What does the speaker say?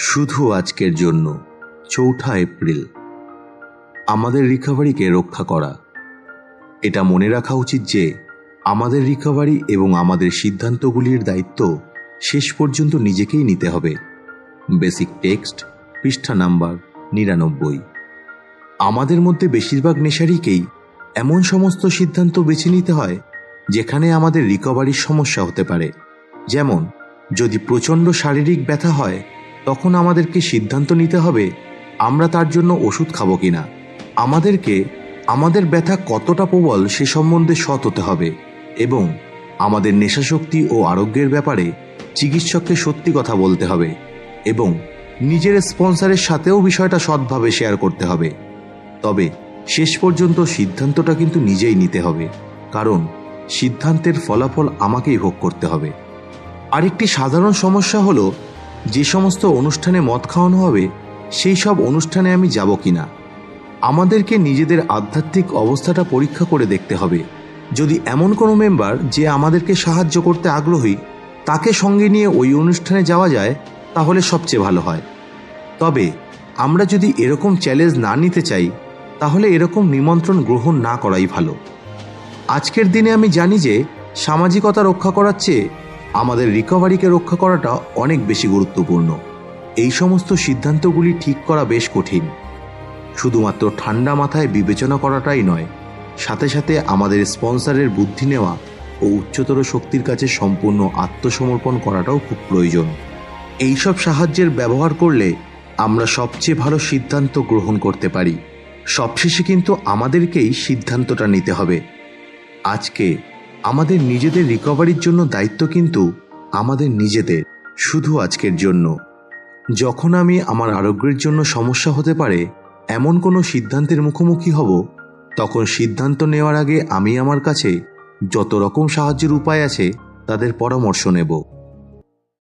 শুধু আজকের জন্য ৪ঠা এপ্রিল। আমাদের রিকভারিকে রক্ষা করা। এটা মনে রাখা উচিত যে আমাদের রিকভারি এবং আমাদের সিদ্ধান্তগুলির দায়িত্ব শেষ পর্যন্ত নিজেকেই নিতে হবে। বেসিক টেক্সট, পৃষ্ঠা নাম্বার ৯৯। আমাদের মধ্যে বেশিরভাগ নেশারীকেই এমন সমস্ত সিদ্ধান্ত বেছে নিতে হয় যেখানে আমাদের রিকভারির সমস্যা হতে পারে। যেমন, যদি প্রচণ্ড শারীরিক ব্যথা হয় তখন আমাদেরকে সিদ্ধান্ত নিতে হবে আমরা তার জন্য ওষুধ খাবো কিনা। আমাদেরকে আমাদের ব্যথা কতটা প্রবল সে সম্বন্ধে সৎ হতে হবে এবং আমাদের নেশাশক্তি ও আরোগ্যের ব্যাপারে চিকিৎসককে সত্যি কথা বলতে হবে এবং নিজের স্পন্সরের সাথেও বিষয়টা সৎভাবে শেয়ার করতে হবে। তবে শেষ পর্যন্ত সিদ্ধান্তটা কিন্তু নিজেই নিতে হবে, কারণ সিদ্ধান্তের ফলাফল আমাকেই ভোগ করতে হবে। আরেকটি সাধারণ সমস্যা হলো, যে সমস্ত অনুষ্ঠানে মদ খাওয়ানো হবে সেই সব অনুষ্ঠানে আমি যাব কিনা। আমাদেরকে নিজেদের আধ্যাত্মিক অবস্থাটা পরীক্ষা করে দেখতে হবে। যদি এমন কোনো মেম্বার যে আমাদেরকে সাহায্য করতে আগ্রহী তাকে সঙ্গে নিয়ে ওই অনুষ্ঠানে যাওয়া যায় তাহলে সবচেয়ে ভালো হয়। তবে আমরা যদি এরকম চ্যালেঞ্জ না নিতে চাই তাহলে এরকম নিমন্ত্রণ গ্রহণ না করাই ভালো। আজকের দিনে আমি জানি যে সামাজিকতা রক্ষা করার চেয়ে আমাদের রিকভারিকে রক্ষা করাটা অনেক বেশি গুরুত্বপূর্ণ। এই সমস্ত সিদ্ধান্তগুলি ঠিক করা বেশ কঠিন। শুধুমাত্র ঠান্ডা মাথায় বিবেচনা করাটাই নয়, সাথে সাথে আমাদের স্পন্সরের বুদ্ধি নেওয়া ও উচ্চতর শক্তির কাছে সম্পূর্ণ আত্মসমর্পণ করাটাও খুব প্রয়োজন। এইসব সাহায্যের ব্যবহার করলে আমরা সবচেয়ে ভালো সিদ্ধান্ত গ্রহণ করতে পারি। সবশেষে কিন্তু আমাদেরকেই সিদ্ধান্তটা নিতে হবে। আজকে আমাদের নিজেদের রিকভারির জন্য দায়িত্ব কিন্তু আমাদের নিজেদের, শুধু আজকের জন্য। যখন আমি আমার আরোগ্যের জন্য সমস্যা হতে পারে এমন কোনো সিদ্ধান্তের মুখোমুখি হব, তখন সিদ্ধান্ত নেওয়ার আগে আমি আমার কাছে যত রকম সাহায্যের উপায় আছে তাদের পরামর্শ নেব।